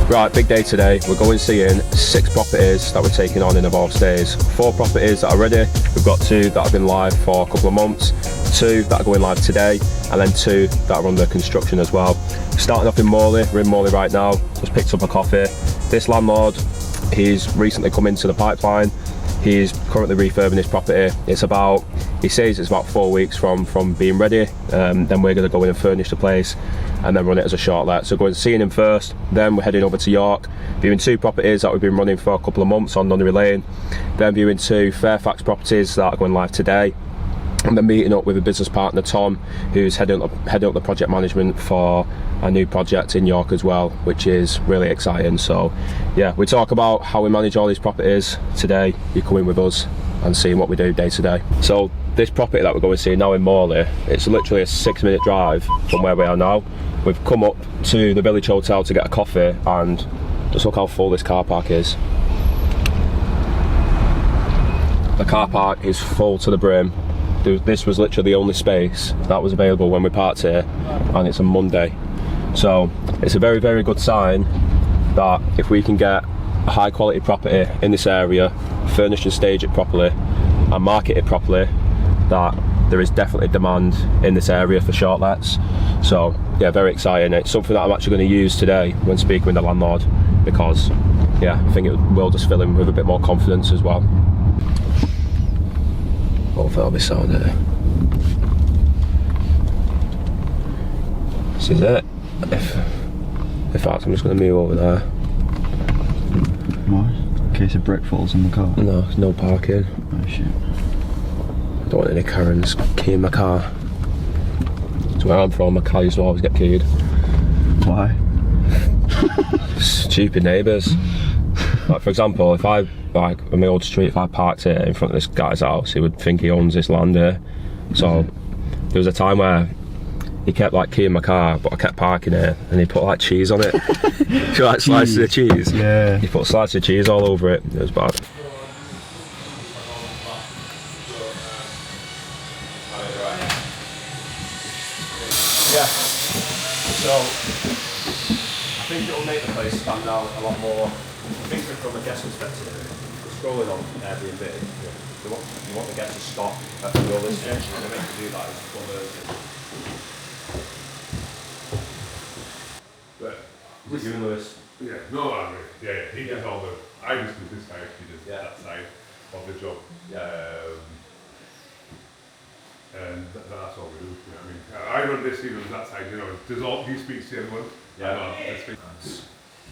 Right, big day today. We're going seeing 6 properties that we're taking on in the Bourse days. 4 properties that are ready. We've got 2 that have been live for a couple of months, 2 that are going live today, and then 2 that are under construction as well. Starting off in Morley. We're in Morley right now. Just picked up a coffee. This landlord, he's recently come into the pipeline. He's currently refurbing this property. It's about, he says it's about 4 weeks from being ready. Then we're going to go in and furnish the place and then run it as a short let. So going and seeing him first, then we're heading over to York, viewing 2 properties that we've been running for a couple of months on Nunnery Lane, then viewing 2 Fairfax properties that are going live today, and then meeting up with a business partner, Tom, who's heading up the project management for a new project in York as well, which is really exciting. So yeah, we talk about how we manage all these properties today. You come in with us and seeing what we do day to day. So this property that we're going to see now in Morley, it's literally a 6-minute drive from where we are now. We've come up to the Village Hotel to get a coffee, and just look how full this car park is. The car park is full to the brim. This was literally the only space that was available when we parked here, and it's a Monday. So it's a very, very good sign that if we can get a high quality property in this area, furnish and stage it properly and market it properly, that there is definitely demand in this area for short lets. So yeah, very exciting. It's something that I'm actually going to use today when speaking with the landlord, because yeah, I think it will just fill him with a bit more confidence as well. Hopefully I'll be sound here. This is it. In fact, I'm just going to move over there. What? In case a brick falls in the car? No, there's no parking. Oh shit. I don't want any Karens keying my car. That's where I'm from, my car used to always get keyed. Why? Stupid neighbours. Like for example, if I, like on my old street, if I parked here in front of this guy's house, he would think he owns this land here. So there was a time where he kept like keying my car, but I kept parking here, and he put like cheese on it. So like slices of cheese. Yeah. He put slices of cheese all over it. It was bad. Yeah. So I think it'll make the place stand out a lot more. I think from a guest perspective, scrolling on Airbnb, you want the guest to stop at the real listing, and the way to do that is full version. Is he doing Lewis? Yeah, no, I mean, yeah, he does all the, I just do this side, he does that side of the job. And that's all we do, you know what I mean? I run this, he runs that side, you know, there's all, he speaks to everyone.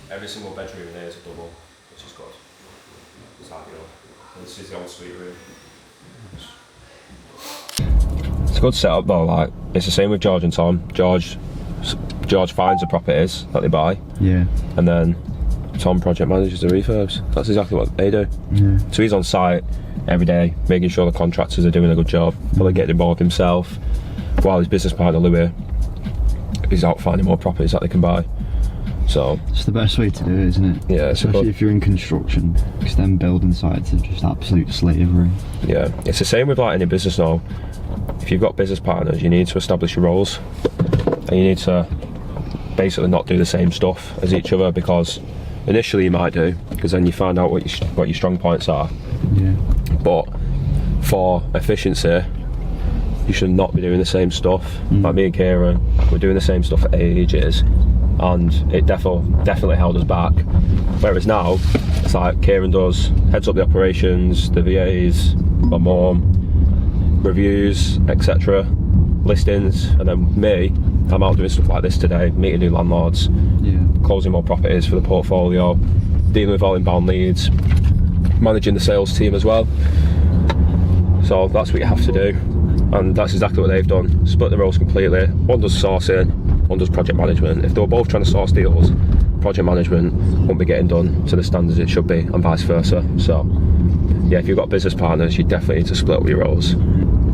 Every single bedroom in here is a double, which is good. It's ideal. And this is the old suite room. It's a good setup though, like, it's the same with George and Tom. George finds the properties that they buy, and then Tom project manages the refurbs. That's exactly what they do. So he's on site every day, making sure the contractors are doing a good job, probably getting involved himself, while his business partner Louis is out finding more properties that they can buy. So it's the best way to do it, isn't it? Yeah, especially if you're in construction, because then building sites are just absolute slavery. Yeah, it's the same with like any business now. If you've got business partners, you need to establish your roles, and you need to basically not do the same stuff as each other, because initially you might do, because then you find out what your strong points are. But for efficiency, you should not be doing the same stuff. Like me and Kieran, we're doing the same stuff for ages, and it definitely held us back. Whereas now, it's like Kieran heads up the operations, the VAs, my mum, reviews, etc., listings, and then me, I'm out doing stuff like this today, meeting new landlords, closing more properties for the portfolio, dealing with all inbound leads, managing the sales team as well. So that's what you have to do, and that's exactly what they've done. Split the roles completely. One does sourcing, one does project management. If they were both trying to source deals, project management won't be getting done to the standards it should be, and vice versa. So yeah, if you've got business partners, you definitely need to split up your roles.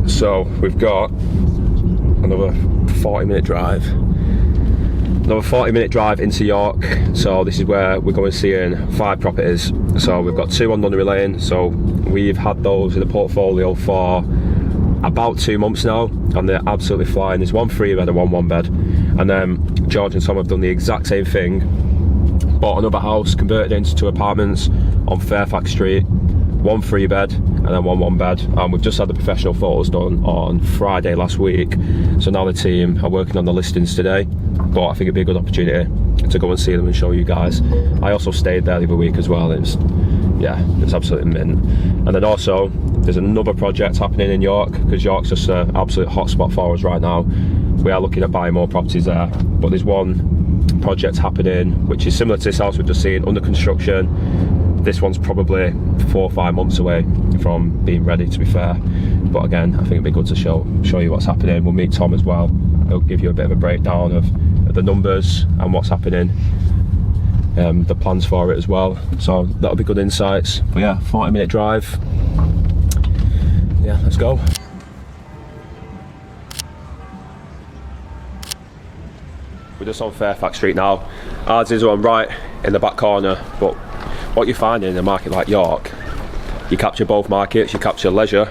So we've got another 40-minute drive. Another 40-minute drive into York. So this is where we're going seeing 5 properties. So we've got 2 on Nunnery Lane. So we've had those in the portfolio for about 2 months now, and they're absolutely flying. There's 1 3-bed and 1 1-bed. And then George and Tom have done the exact same thing bought another house, converted it into 2 apartments on Fairfax Street, 1 3-bed and then 1 1-bed, and we've just had the professional photos done on Friday last week, so now the team are working on the listings today, but I think it'd be a good opportunity to go and see them and show you guys. I also stayed there the other week as well. It's absolutely mint. And then also there's another project happening in York, because York's just an absolute hotspot for us right now. We are looking at buying more properties there, but there's one project happening which is similar to this house we've just seen, under construction. This one's probably 4 or 5 months away from being ready, to be fair, but again I think it'd be good to show you what's happening. We'll meet Tom as well, he'll give you a bit of a breakdown of the numbers and what's happening, the plans for it as well, so that'll be good insights. But yeah, 40-minute drive. Yeah, let's go. We're just on Fairfax Street now. Ours is one right in the back corner, but what you're finding in a market like York, you capture both markets. You capture leisure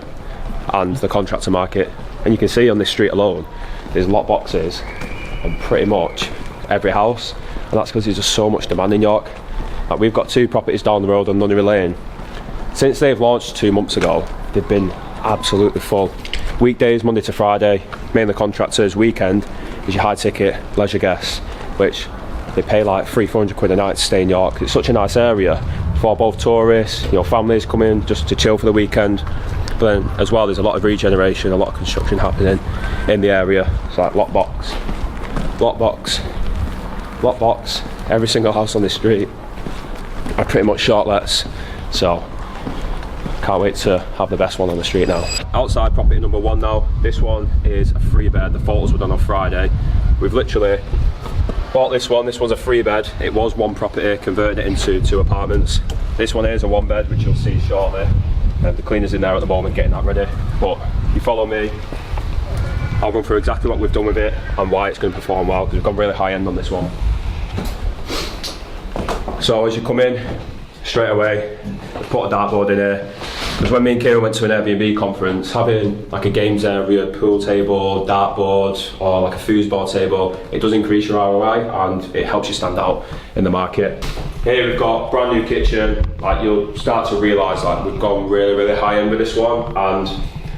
and the contractor market, and you can see on this street alone there's lot boxes on pretty much every house, and that's because there's just so much demand in York. Like, we've got 2 properties down the road on Nunnery Lane. Since they've launched 2 months ago, they've been absolutely full. Weekdays, Monday to Friday, mainly contractors. Weekend is your high ticket leisure guests, which they pay like £300-400 a night to stay in York. It's such a nice area for both tourists, families come in just to chill for the weekend. But then as well, there's a lot of regeneration, a lot of construction happening in the area. It's like lockbox, every single house on this street are pretty much short lets, so can't wait to have the best one on the street now. Outside property number 1 now. This one is a 3-bed. The photos were done on Friday. We've literally bought this one. This one's a 3-bed. It was 1 property, converted it into 2 apartments. This one is a 1-bed, which you'll see shortly. The cleaner's in there at the moment getting that ready, but if you follow me, I'll run through exactly what we've done with it and why it's going to perform well, because we've gone really high end on this one. So as you come in, straight away, we put a dartboard in here, because when me and Kieran went to an Airbnb conference, having like a games area, pool table, dartboard, or like a foosball table, it does increase your ROI and it helps you stand out in the market. Here we've got brand new kitchen. Like, you'll start to realise like we've gone really high end with this one. And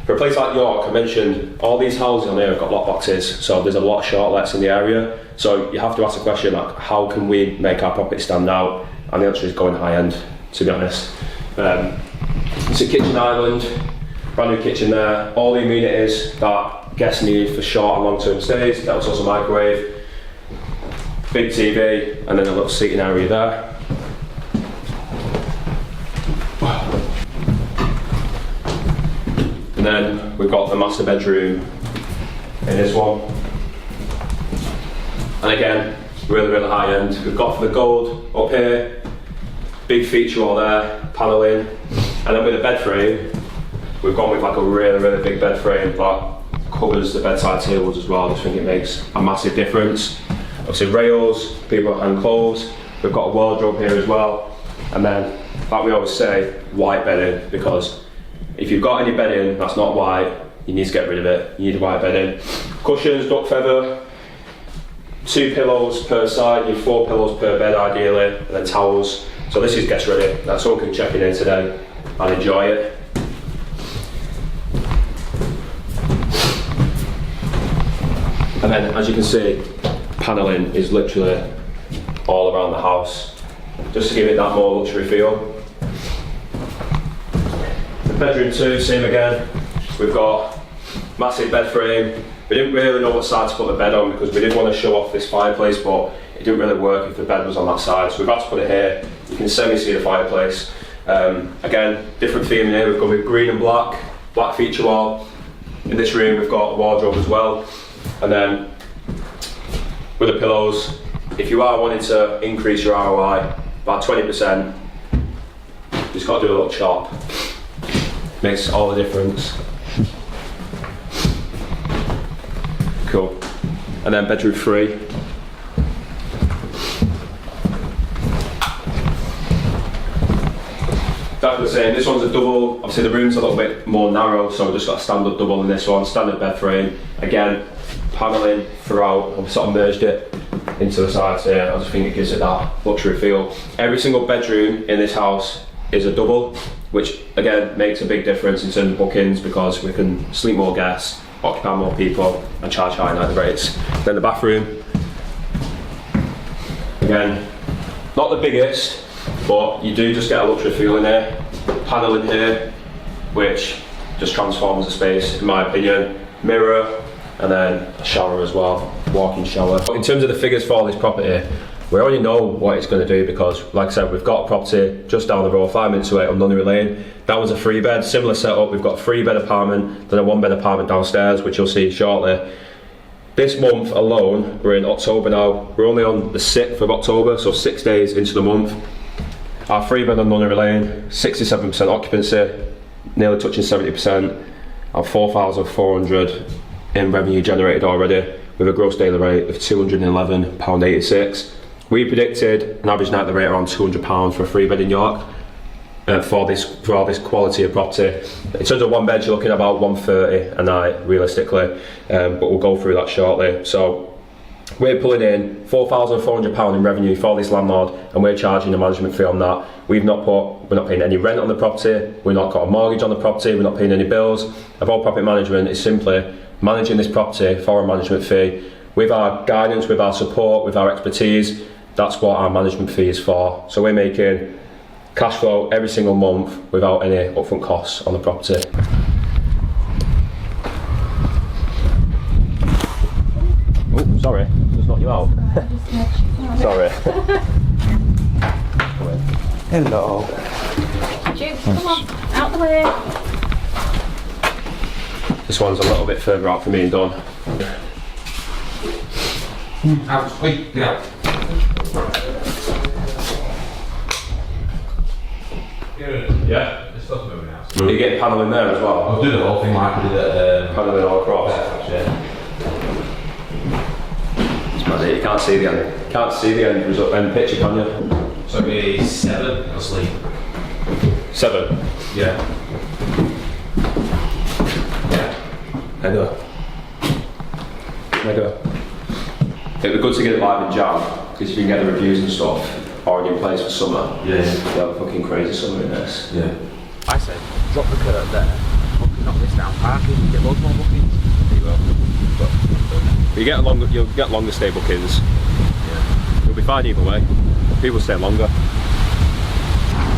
for a place like York, I mentioned all these houses on here have got lot boxes, so there's a lot of short lets in the area. So you have to ask the question, like, how can we make our property stand out? And the answer is going high end, to be honest. It's a kitchen island, brand new kitchen there, all the amenities that guests need for short and long term stays. That's also a microwave, big TV, and then a little seating area there. And then we've got the master bedroom in this one. And again, really high end. We've got for the gold up here, big feature wall there, paneling. And then with the bed frame, we've gone with like a really big bed frame that covers the bedside tables as well. I just think it makes a massive difference. Obviously rails, people hang clothes. We've got a wardrobe here as well. And then, like we always say, white bedding, because if you've got any bedding that's not white, you need to get rid of it. You need white bedding. Cushions, duck feather, 2 pillows per side, you need 4 pillows per bed ideally, and then towels. So this is guest ready. That someone can check it in today and enjoy it. And then, as you can see, paneling is literally all around the house, just to give it that more luxury feel. Bedroom 2, same again. We've got massive bed frame. We didn't really know what side to put the bed on, because we did want to show off this fireplace, but it didn't really work if the bed was on that side, so we've had to put it here. You can semi-see the fireplace. Again, different theme in here. We've gone with green and black feature wall. In this room we've got a wardrobe as well. And then with the pillows, if you are wanting to increase your ROI about 20%, you just got to do a little chop. Makes all the difference. Cool. And then bedroom 3. Exactly the same. This one's a double. Obviously the room's a little bit more narrow, so we've just got a standard double in this one. Standard bed frame. Again, paneling throughout. I've sort of merged it into the sides here. I just think it gives it that luxury feel. Every single bedroom in this house is a double, which again makes a big difference in terms of bookings because we can sleep more guests, occupy more people and charge higher night rates. Then the bathroom, again, not the biggest, but you do just get a luxury feel in here. Panel in here, which just transforms the space in my opinion. Mirror, and then a shower as well, walk-in shower. In terms of the figures for this property, we already know what it's going to do because, like I said, we've got a property just down the road, 5 minutes away on Nunnery Lane. That was a 3-bed, similar setup. We've got a 3-bed apartment, then a 1-bed apartment downstairs, which you'll see shortly. This month alone, we're in October now, we're only on the 6th of October, so 6 days into the month. Our 3-bed on Nunnery Lane, 67% occupancy, nearly touching 70%, and 4,400 in revenue generated already, with a gross daily rate of £211.86. We predicted an average nightly rate around £200 for a 3-bed in York for this quality of property. In terms of 1 bed, you're looking at about £130 a night realistically, but we'll go through that shortly. So we're pulling in £4,400 in revenue for this landlord, and we're charging a management fee on that. We're not paying any rent on the property, we're not got a mortgage on the property, we're not paying any bills. Our whole property management is simply managing this property for a management fee. With our guidance, with our support, with our expertise, that's what our management fee is for. So we're making cash flow every single month without any upfront costs on the property. Oh, sorry, just knocked you out. Sorry. Hello. Come on, out the way. This one's a little bit further out for me and Don. Out, wait, get out. Yeah? There's stuff moving out. You get panel in there as well? I'll do the whole thing like we did at Paneling all across. yeah. It's mad, you can't see the end. Can't see the end picture, can you? So it'd be 7 asleep. 7. Yeah. Mega. It'd be good to get it live in Jan, because you can get the reviews and stuff already in place for summer. Yeah. You have a fucking crazy summer in this. Yeah. I said, drop the curve there, fucking knock this down, parking, get loads more bookings. There you go. But You'll get longer stay bookings. yeah. You'll be fine either way. People stay longer.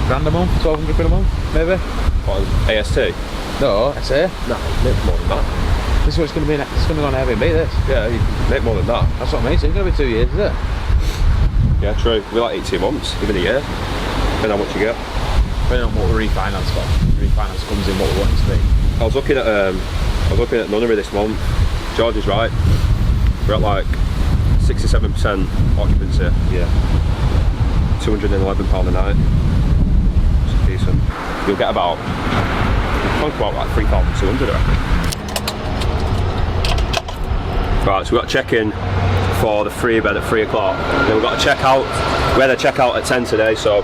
£1,000 a month, 1,200 quid a month, maybe? What, AST? No, I say. No, make more than that. This is what it's going to be. It's going to go on Airbnb. This. Yeah, you make more than that. That's what I mean. So it's going to be 2 years, is it? Yeah, true. We're like 18 months, even a year. Depending on how much you get. Depending on what the refinance got. Refinance comes in what we want it to be. I was looking at Nunnery this month. George is right. We're at like 67% occupancy. Yeah. £211 a night. It's decent. You'll get about like 3,200 I reckon. Right, so we've got a check-in for the 3-bed at 3 o'clock. Then we've got a check-out. We had a check-out at 10 today, so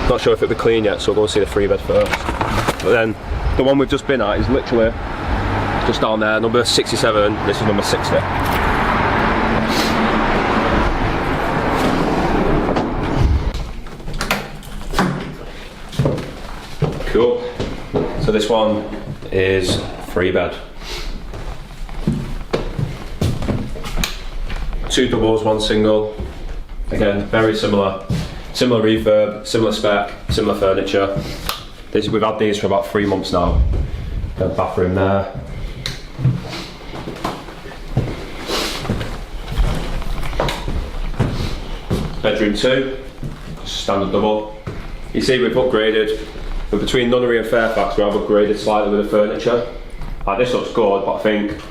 not sure if it'll be clean yet, so we'll go and see the 3-bed first. But then the one we've just been at is literally just down there, number 67, this is number 60. Cool. So this one is 3-bed. 2 doubles, 1 single. Again, very similar refurb, similar spec, similar furniture. We've had these for about 3 months now. Got a bathroom there. Bedroom 2, standard double. You see we've upgraded, but between Nunnery and Fairfax we have upgraded slightly with the furniture. Like this looks good, but I think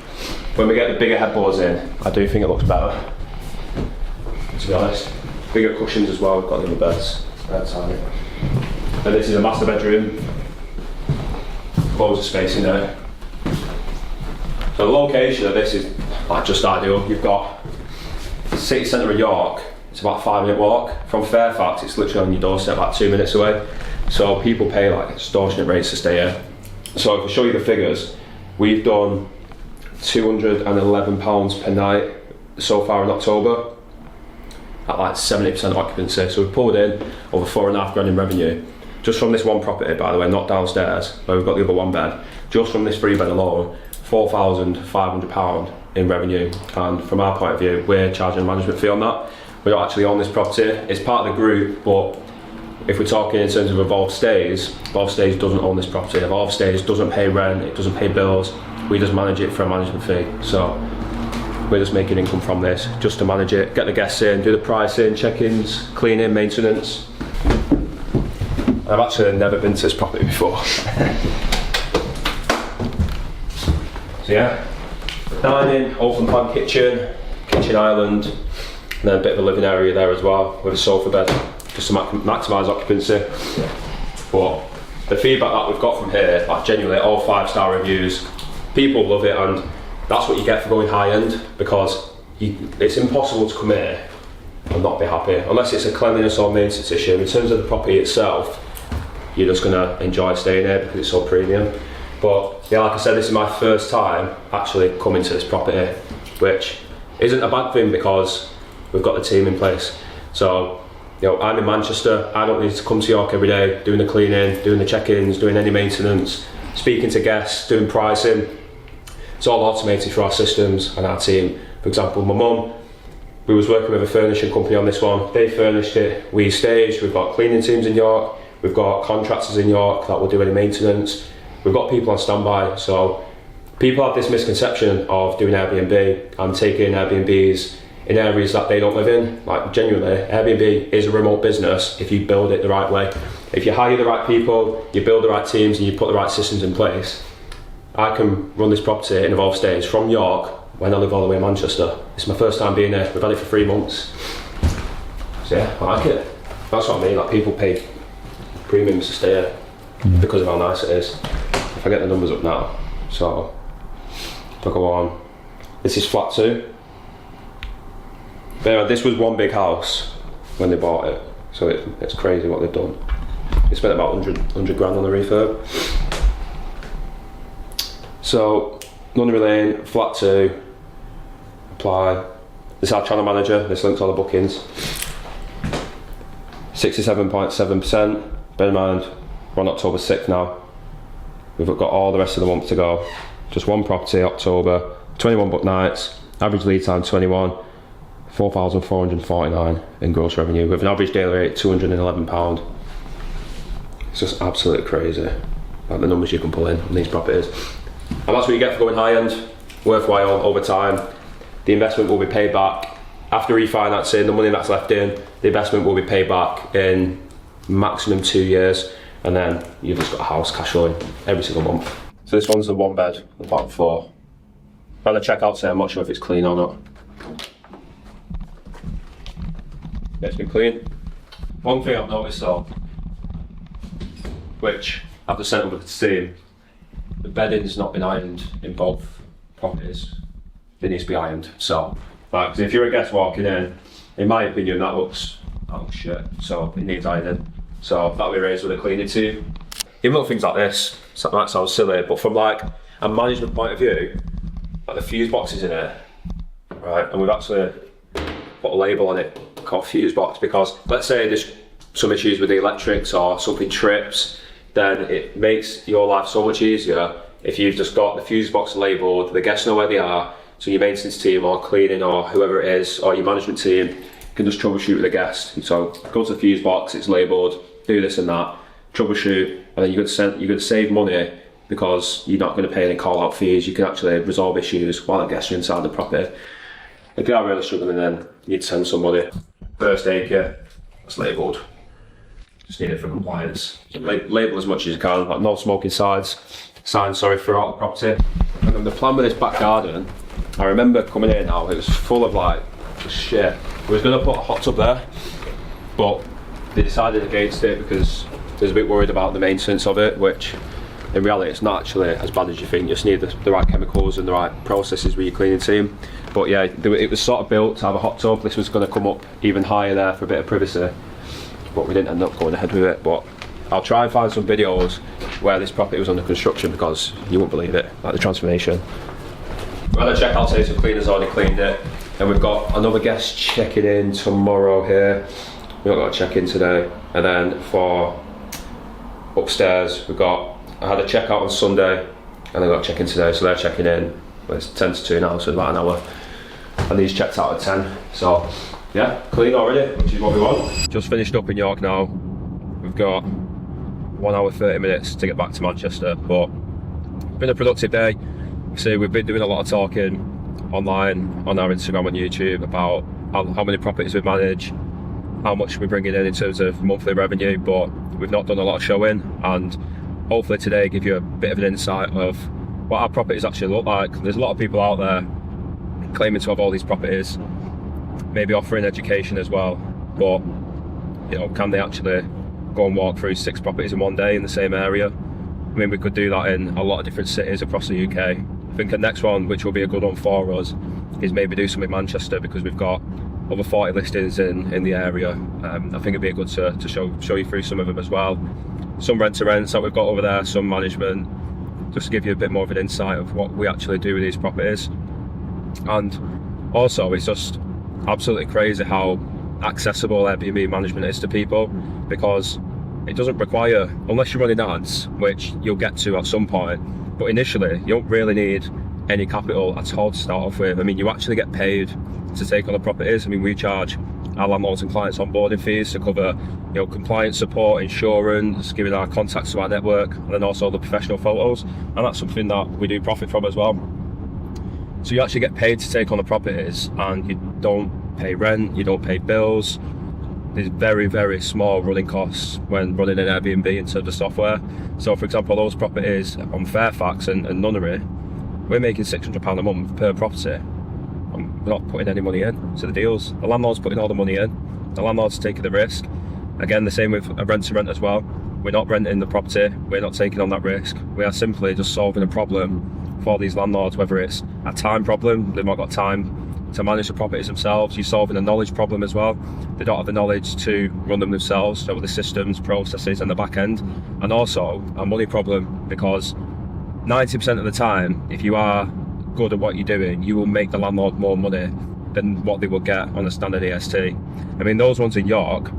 when we get the bigger headboards in, I do think it looks better, to be honest. Bigger cushions as well, we've got the other beds, they're tiny. And this is a master bedroom, loads of space in there. So the location of this is like just ideal. You've got city centre of York, it's about a 5-minute walk. From Fairfax, it's literally on your doorstep, about 2 minutes away. So people pay like extortionate rates to stay here. So if I show you the figures, we've done £211 per night so far in October at like 70% occupancy. So we've pulled in over £4.5 grand in revenue just from this one property, by the way, not downstairs where we've got the other one bed. Just from this 3-bed alone, £4,500 in revenue. And from our point of view, we're charging a management fee on that. We don't actually own this property. It's part of the group, but if we're talking in terms of Evolve Stays doesn't own this property. Evolve Stays doesn't pay rent, it doesn't pay bills. We just manage it for a management fee. So we're just making income from this, just to manage it, get the guests in, do the pricing, check-ins, cleaning, maintenance. I've actually never been to this property before. So yeah, dining, open plan kitchen island, and then a bit of a living area there as well with a sofa bed, just to maximise occupancy. But the feedback that we've got from here, like genuinely all 5-star reviews, people love it, and that's what you get for going high end, because it's impossible to come here and not be happy, unless it's a cleanliness or maintenance issue. In terms of the property itself, you're just going to enjoy staying here because it's so premium. But yeah, like I said, this is my first time actually coming to this property, which isn't a bad thing because we've got the team in place. So, you know, I'm in Manchester, I don't need to come to York every day, doing the cleaning, doing the check-ins, doing any maintenance, speaking to guests, doing pricing. It's all automated through our systems and our team. For example, my mum, we was working with a furnishing company on this one. They furnished it, we staged, we've got cleaning teams in York, we've got contractors in York that will do any maintenance. We've got people on standby. So people have this misconception of doing Airbnb and taking Airbnbs in areas that they don't live in. Like genuinely, Airbnb is a remote business if you build it the right way. If you hire the right people, you build the right teams and you put the right systems in place, I can run this property in Evolve Stays from York when I live all the way in Manchester. It's my first time being here. We've had it for 3 months. So yeah, I like it. That's what I mean, like people pay premiums to stay here because of how nice it is. If I get the numbers up now, so if I go on, this is flat 2. But anyway, this was one big house when they bought it, so it's crazy what they've done. They spent about 100 grand on the refurb. So, Nunnery Lane, flat 2, apply. This is our channel manager, this links all the bookings. 67.7%, bear in mind, we're on October 6th now. We've got all the rest of the month to go. Just one property, October, 21 book nights, average lead time 21, 4,449 in gross revenue, with an average daily rate £211. It's just absolutely crazy, like the numbers you can pull in on these properties. And that's what you get for going high end, worthwhile over time. The investment will be paid back after refinancing. The money that's left in, the investment will be paid back in maximum 2 years, and then you've just got a house cash flowing every single month. So this one's the 1 bed on the bottom floor. On the checkout say I'm not sure if it's clean or not. Yeah, it's been clean. One thing I've noticed though, which I've just sent over to the team, the bedding's not been ironed in both properties. It needs to be ironed. So, like, if you're a guest walking in my opinion, that looks shit. So it needs ironing. So that'll be raised with a cleaning team. Even little things like this, that might sound silly, but from like a management point of view, like the fuse box is in here, right? And we've actually put a label on it called fuse box, because let's say there's some issues with the electrics or something trips, then it makes your life so much easier if you've just got the fuse box labelled, the guests know where they are, so your maintenance team or cleaning or whoever it is, or your management team can just troubleshoot with the guest. So go to the fuse box, it's labelled, do this and that, troubleshoot, and then you're going to save money because you're not going to pay any call out fees. You can actually resolve issues while the guests are inside the property. If you are really struggling, then you'd send somebody. First aid kit, that's labelled. Just need it for compliance. So label as much as you can, like no smoking signs throughout the property. And then the plan with this back garden, I remember coming here now, it was full of like shit. We was going to put a hot tub there, but they decided against it because they was a bit worried about the maintenance of it, which in reality it's not actually as bad as you think. You just need the right chemicals and the right processes with your cleaning team. But yeah, it was sort of built to have a hot tub. This was going to come up even higher there for a bit of privacy, but we didn't end up going ahead with it. But I'll try and find some videos where this property was under construction, because you won't believe it, like the transformation. When I check out, say some cleaners already cleaned it. And we've got another guest checking in tomorrow here. We've not got a check-in today. And then for upstairs, I had a check-out on Sunday, and I got a check-in today, so they're checking in. Well, it's 10 to 2 now, so about an hour. And these checked out at 10. So, yeah, clean already, which is what we want. Just finished up in York now. We've got 1 hour 30 minutes to get back to Manchester, but it's been a productive day. So we've been doing a lot of talking online on our Instagram and YouTube about how many properties we manage, how much we're bringing in terms of monthly revenue, but we've not done a lot of showing, and hopefully today give you a bit of an insight of what our properties actually look like. There's a lot of people out there claiming to have all these properties, maybe offering education as well, but you know, can they actually go and walk through 6 properties in one day in the same area? I mean, we could do that in a lot of different cities across the UK. I think the next one, which will be a good one for us, is maybe do some in Manchester, because we've got over 40 listings in the area. I think it'd be good to show you through some of them as well. Some rent-to-rents that we've got over there, some management, just to give you a bit more of an insight of what we actually do with these properties. And also, it's just absolutely crazy how accessible Airbnb management is to people, because it doesn't require, unless you're running ads, which you'll get to at some point, but initially you don't really need any capital at all to start off with. I mean, you actually get paid to take on the properties. I mean, we charge our landlords and clients onboarding fees to cover, you know, compliance support, insurance, giving our contacts to our network, and then also the professional photos, and that's something that we do profit from as well. So you actually get paid to take on the properties, and you don't pay rent, you don't pay bills. There's very, very small running costs when running an Airbnb in terms of software. So for example, those properties on Fairfax and Nunnery, we're making £600 a month per property. And we're not putting any money in to the deals. The landlord's putting all the money in. The landlord's taking the risk. Again, the same with a rent-to-rent as well. We're not renting the property, we're not taking on that risk. We are simply just solving a problem for these landlords, whether it's a time problem, they've not got time to manage the properties themselves. You're solving a knowledge problem as well. They don't have the knowledge to run them themselves, so the systems, processes and the back end. And also a money problem, because 90% of the time, if you are good at what you're doing, you will make the landlord more money than what they will get on a standard EST. I mean, those ones in York,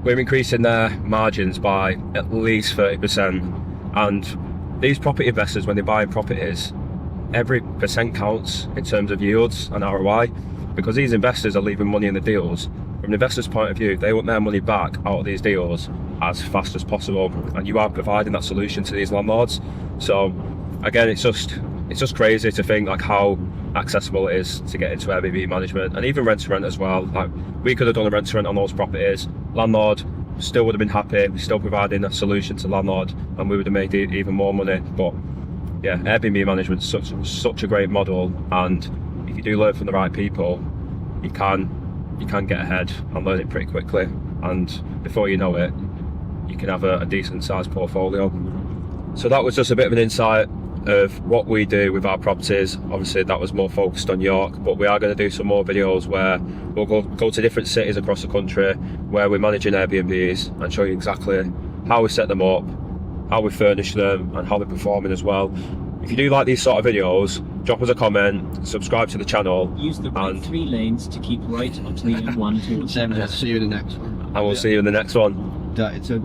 we're increasing their margins by at least 30%. And these property investors, when they're buying properties, every percent counts in terms of yields and ROI, because these investors are leaving money in the deals. From an investor's point of view, they want their money back out of these deals as fast as possible, and you are providing that solution to these landlords. So again, it's just crazy to think like how accessible it is to get into Airbnb management, and even rent-to-rent as well. Like, we could have done a rent-to-rent on those properties, landlord still would have been happy, we're still providing a solution to landlord, and we would have made even more money. But yeah, Airbnb management is such a great model, and if you do learn from the right people, you can get ahead and learn it pretty quickly, and before you know it, you can have a decent sized portfolio. So that was just a bit of an insight of what we do with our properties. Obviously that was more focused on York, but we are going to do some more videos where we'll go to different cities across the country where we're managing Airbnbs and show you exactly how we set them up, how we furnish them, and how they're performing as well. If you do like these sort of videos, drop us a comment, subscribe to the channel. Use the right 3 lanes to keep right onto the M1 towards I'll see you in the next one. And we'll see you in the next one. It's a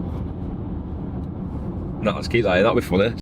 No, let's keep that in, that'll be funny.